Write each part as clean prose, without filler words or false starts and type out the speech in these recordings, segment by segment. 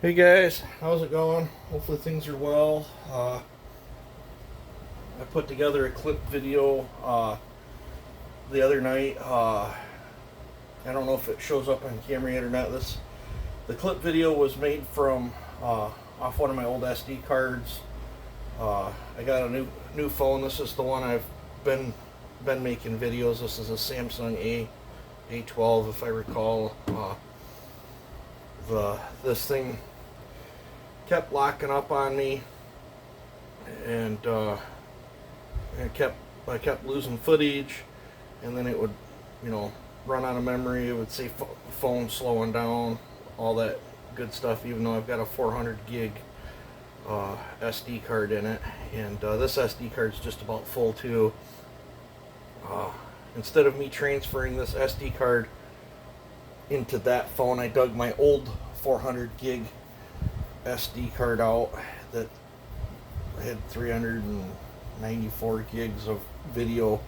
Hey guys, how's it going? Hopefully things are well. I put together a clip video the other night. I don't know if it shows up on camera yet or not. The clip video was made from off one of my old SD cards. I got a new phone. This is the one I've been making videos. This is a Samsung A12, if I recall. This thing kept locking up on me, and I kept losing footage, and then it would, run out of memory. It would say phone slowing down, all that good stuff. Even though I've got a 400 gig SD card in it, and this SD card is just about full too. Instead of me transferring this SD card into that phone, I dug my old 400 gig SD card out that had 394 gigs of video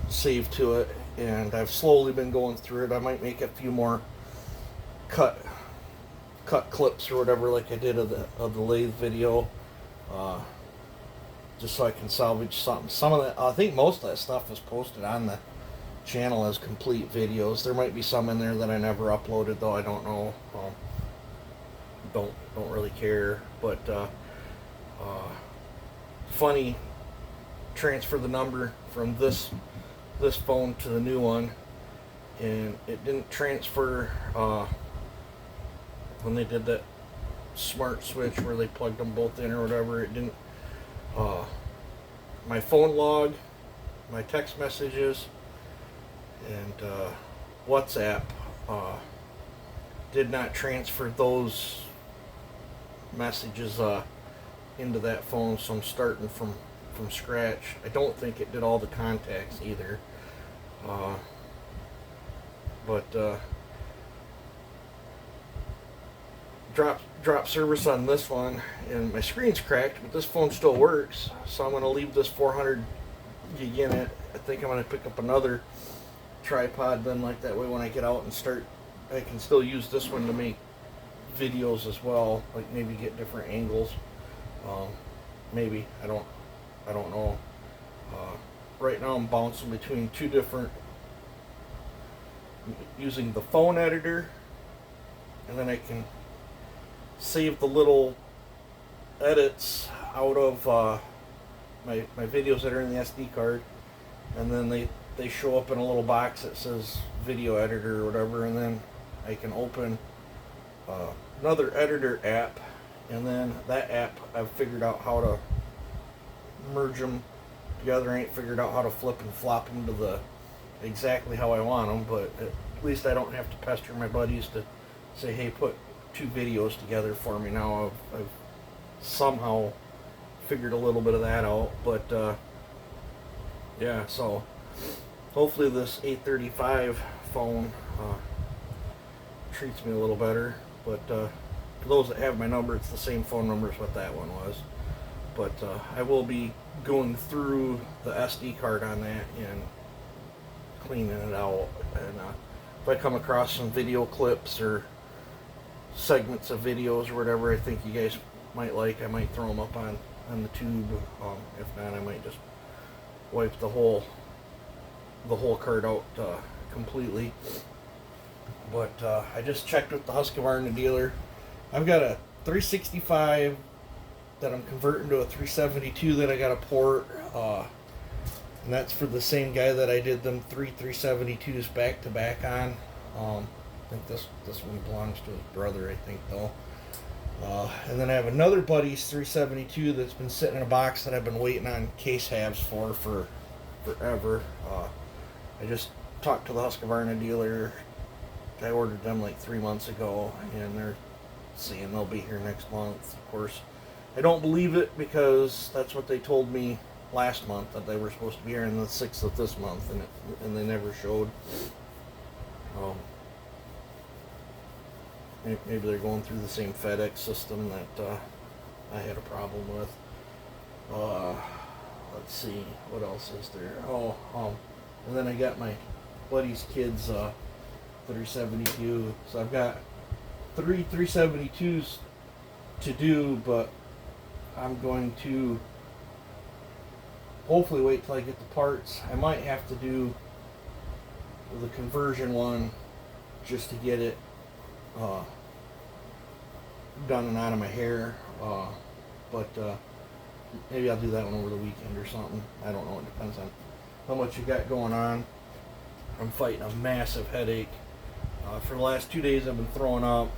saved to it, and I've slowly been going through it. I might make a few more cut clips or whatever, like I did of the lathe video, just so I can salvage something. Some of that, I think most of that stuff is posted on the channel as complete videos. There might be some in there that I never uploaded, though. I don't know. Don't really care. But funny, transfer the number from this phone to the new one, and it didn't transfer when they did that smart switch where they plugged them both in or whatever. It didn't. My phone log, my text messages, and WhatsApp did not transfer those messages into that phone, so I'm starting from scratch. I don't think it did all the contacts either, but drop service on this one, and my screen's cracked, but this phone still works, so I'm going to leave this 400 gig in it. I think I'm going to pick up another tripod then, like that way when I get out and start, I can still use this one to make videos as well, like maybe get different angles. Maybe I don't know. Right now I'm bouncing between two different, using the phone editor, and then I can save the little edits out of my videos that are in the SD card, and then they show up in a little box that says video editor or whatever, and then I can open another editor app, and then that app I've figured out how to merge them together. I ain't figured out how to flip and flop them to the exactly how I want them, but at least I don't have to pester my buddies to say, hey, put two videos together for me. Now I've somehow figured a little bit of that out, but yeah, so hopefully this 835 phone treats me a little better. But for those that have my number, it's the same phone number as what that one was. But I will be going through the SD card on that and cleaning it out. And if I come across some video clips or segments of videos or whatever I think you guys might like, I might throw them up on the tube. If not, I might just wipe the whole card out completely. But I just checked with the Husqvarna dealer. I've got a 365 that I'm converting to a 372 that I got a port, and that's for the same guy that I did them 372s back to back on. I think this one belongs to his brother, I think, though. And then I have another buddy's 372 that's been sitting in a box that I've been waiting on case halves for forever. I just talked to the Husqvarna dealer. I ordered them like 3 months ago, and they're saying they'll be here next month. Of course, I don't believe it, because that's what they told me last month, that they were supposed to be here on the 6th of this month, and they never showed. Maybe they're going through the same FedEx system that I had a problem with. Let's see, what else is there? And then I got my buddy's kids 372. So I've got three 372s to do, but I'm going to hopefully wait till I get the parts. I might have to do the conversion one just to get it done and out of my hair. But maybe I'll do that one over the weekend or something. I don't know. It depends on how much you got going on. I'm fighting a massive headache. For the last 2 days I've been throwing up,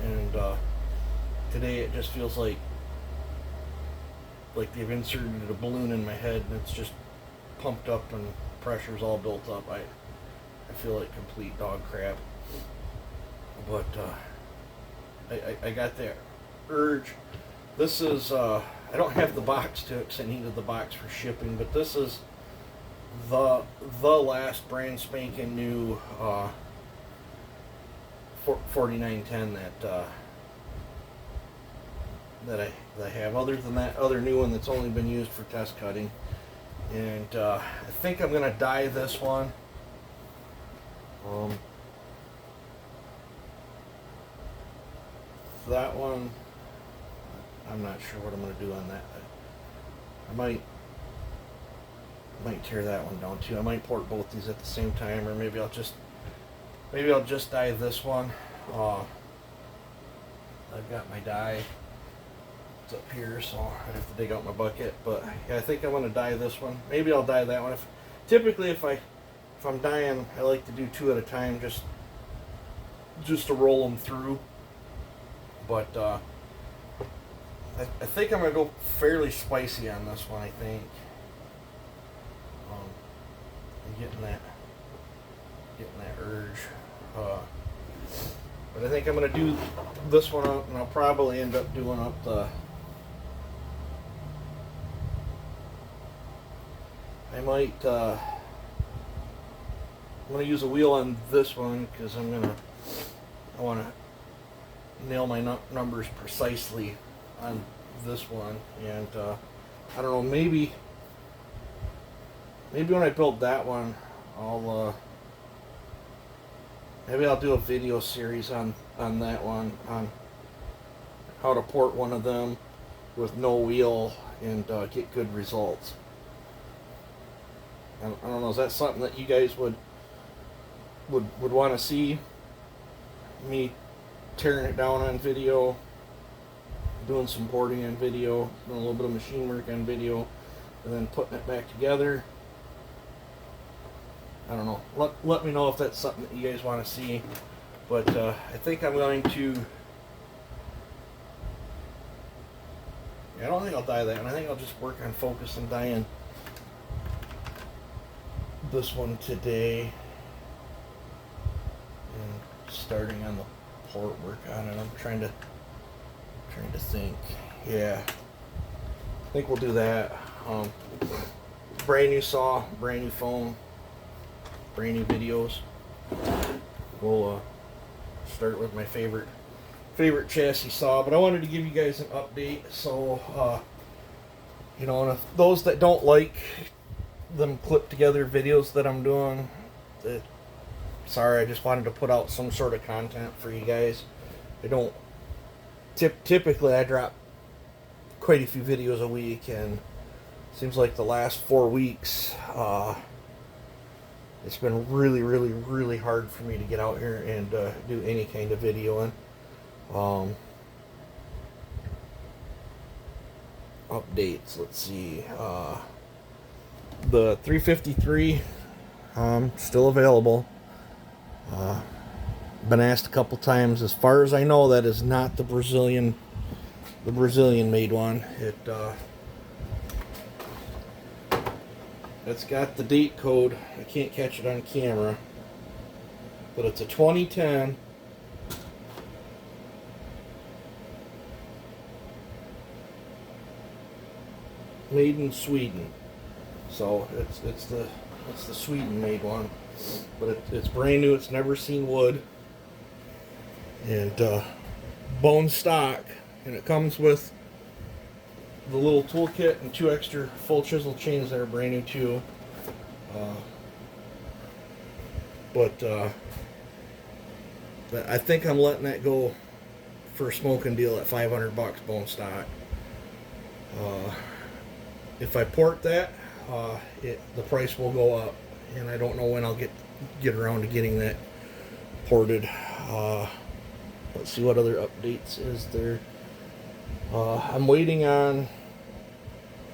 and today it just feels like they've inserted a balloon in my head and it's just pumped up and pressure's all built up. I feel like complete dog crap. But I got that urge. This is I don't have the box to it because I needed the box for shipping, but this is the last brand spanking new 4910 that I have. Other than that other new one that's only been used for test cutting, and I think I'm gonna dye this one. That one, I'm not sure what I'm gonna do on that. I might tear that one down too. I might port both these at the same time, or maybe I'll just dye this one. I've got my dye. It's up here, so I have to dig out my bucket. But yeah, I think I'm gonna dye this one. Maybe I'll dye that one. Typically, if I'm dyeing, I like to do 2 at a time, just to roll them through. But I think I'm gonna go fairly spicy on this one. I think I'm getting that urge. But I think I'm gonna do this one up, and I'll probably end up doing up the. I might. I'm gonna use a wheel on this one because I want to nail my numbers precisely on this one, and I don't know. Maybe when I build that one, maybe I'll do a video series on that one, on how to port one of them with no wheel and get good results. I don't know. Is that something that you guys would want to see? Me tearing it down on video, doing some porting on video, doing a little bit of machine work on video, and then putting it back together. I don't know. Let me know if that's something that you guys want to see. But I think I'm going to. Yeah, I don't think I'll dye that one. I think I'll just work on focus and dyeing this one today, and starting on the port work on it. I'm trying to think. Yeah, I think we'll do that. Brand new saw, brand new foam, brand new videos. We'll start with my favorite chassis saw, but I wanted to give you guys an update. So you know, and if those that don't like them clipped together videos that I'm doing, sorry, I just wanted to put out some sort of content for you guys. I don't typically I drop quite a few videos a week, and it seems like the last 4 weeks it's been really hard for me to get out here and do any kind of videoing. Updates, let's see. The 353 still available. Been asked a couple times. As far as I know, that is not the Brazilian made one. It's got the date code. I can't catch it on camera, but it's a 2010. Made in Sweden. So it's the Sweden made one, but it's brand new. It's never seen wood, and bone stock, and it comes with the little toolkit and 2 extra full chisel chains that are brand new too. But I think I'm letting that go for a smoking deal at $500 bone stock. If I port that, the price will go up, and I don't know when I'll get around to getting that ported. Let's see what other updates is there. I'm waiting on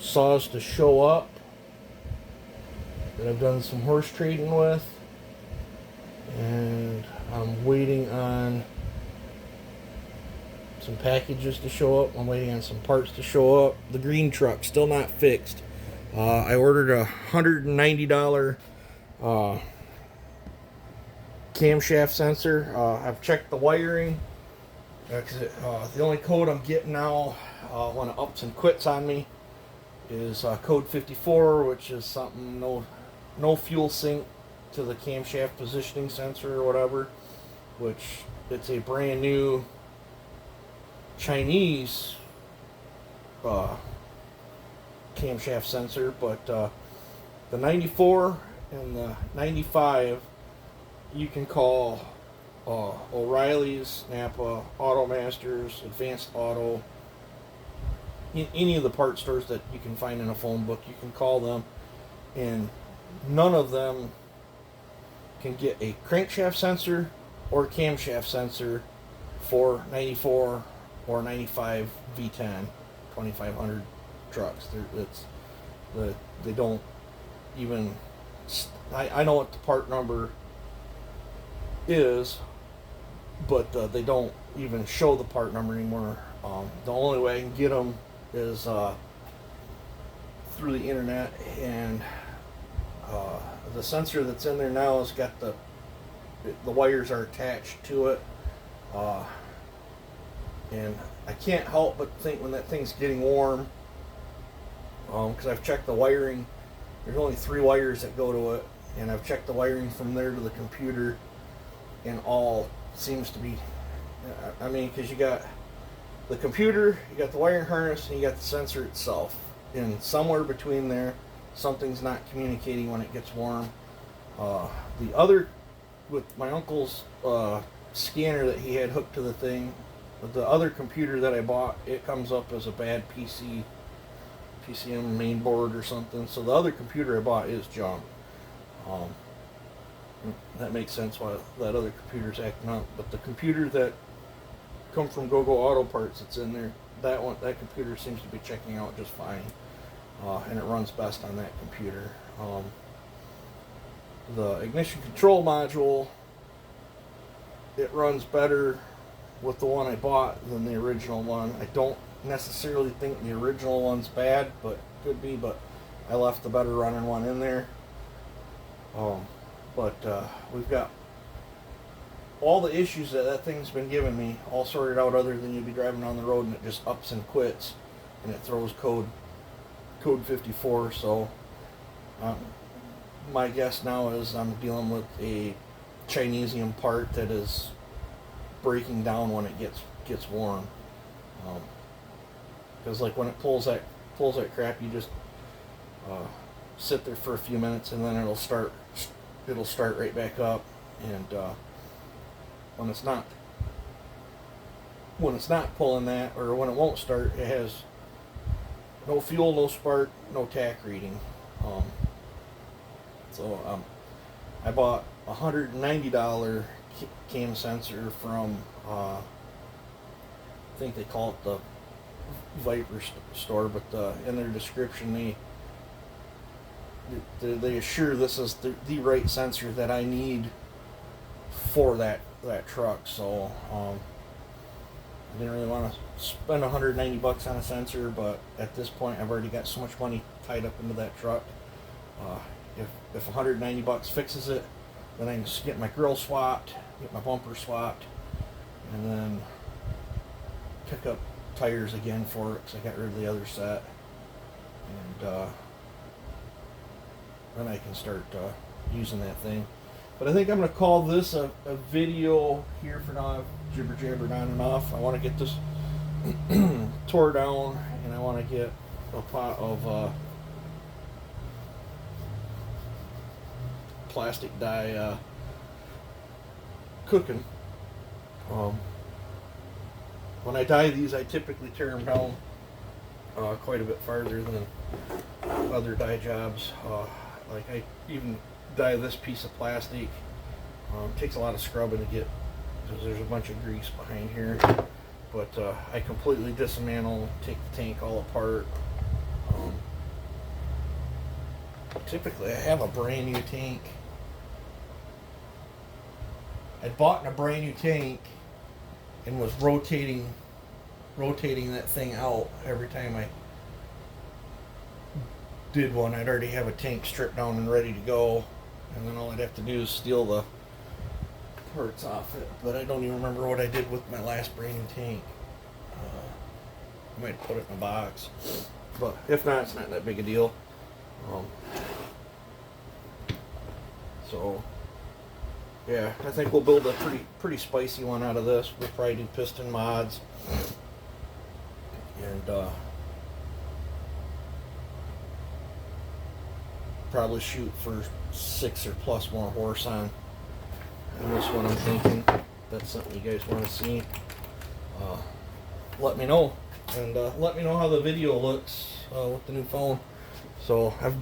saws to show up that I've done some horse trading with, and I'm waiting on some packages to show up. I'm waiting on some parts to show up. The green truck still not fixed. I ordered a $190 camshaft sensor. I've checked the wiring. The only code I'm getting now when it ups and quits on me is code 54, which is something no fuel sync to the camshaft positioning sensor or whatever, which it's a brand new Chinese camshaft sensor, but the 94 and the 95 you can call O'Reilly's, Napa, Automasters, Advanced Auto, any of the part stores that you can find in a phone book. You can call them, and none of them can get a crankshaft sensor or camshaft sensor for 94 or 95 V10 2500 trucks. They don't even. I know what the part number is, but they don't even show the part number anymore. The only way I can get them is through the internet, and the sensor that's in there now has got the wires are attached to it, and I can't help but think when that thing's getting warm, because I've checked the wiring. There's only 3 wires that go to it, and I've checked the wiring from there to the computer, and all seems to be, I mean, because you got the computer, you got the wiring harness, and you got the sensor itself, and somewhere between there something's not communicating when it gets warm. The other, with my uncle's scanner that he had hooked to the thing, with the other computer that I bought, it comes up as a bad PCM main board or something, so the other computer I bought is junk. That makes sense why that other computer's acting up. But the computer that come from GoGo Auto Parts that's in there, that computer seems to be checking out just fine, and it runs best on that computer. The ignition control module, it runs better with the one I bought than the original one. I don't necessarily think the original one's bad, but could be. But I left the better running one in there. But we've got all the issues that thing's been giving me all sorted out, other than you'll be driving down the road and it just ups and quits, and it throws code 54. So my guess now is I'm dealing with a Chinesium part that is breaking down when it gets warm. Because like when it pulls that crap, you just sit there for a few minutes, and then it'll start right back up. And when it's not pulling that, or when it won't start, it has no fuel, no spark, no tach reading. So I bought a $190 cam sensor from I think they call it the Viper store, but in their description they assure this is the right sensor that I need for that truck. So I didn't really want to spend $190 on a sensor, but at this point I've already got so much money tied up into that truck. If $190 fixes it, then I can just get my grill swapped, get my bumper swapped, and then pick up tires again for it, because I got rid of the other set, and then I can start using that thing. But I think I'm going to call this a video here for now. I've jibber jabbered on and off. I want to get this tore down, and I want to get a pot of plastic dye when I dye these, I typically tear them down quite a bit farther than other dye jobs. Like I even dye this piece of plastic. Takes a lot of scrubbing to get, because there's a bunch of grease behind here. But I completely dismantle, take the tank all apart. Typically I have a brand new tank. I'd bought a brand new tank and was rotating that thing out every time I did one. I'd already have a tank stripped down and ready to go, and then all I'd have to do is steal the parts off it. But I don't even remember what I did with my last brand new tank. I might put it in a box, but if not, it's not that big a deal. So yeah, I think we'll build a pretty spicy one out of this. We'll probably do piston mods and probably shoot for 6 or plus more horse on this one. I'm thinking that's something you guys want to see. Let me know, and let me know how the video looks with the new phone. So I've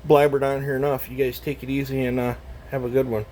blabbered on here enough. You guys take it easy and have a good one.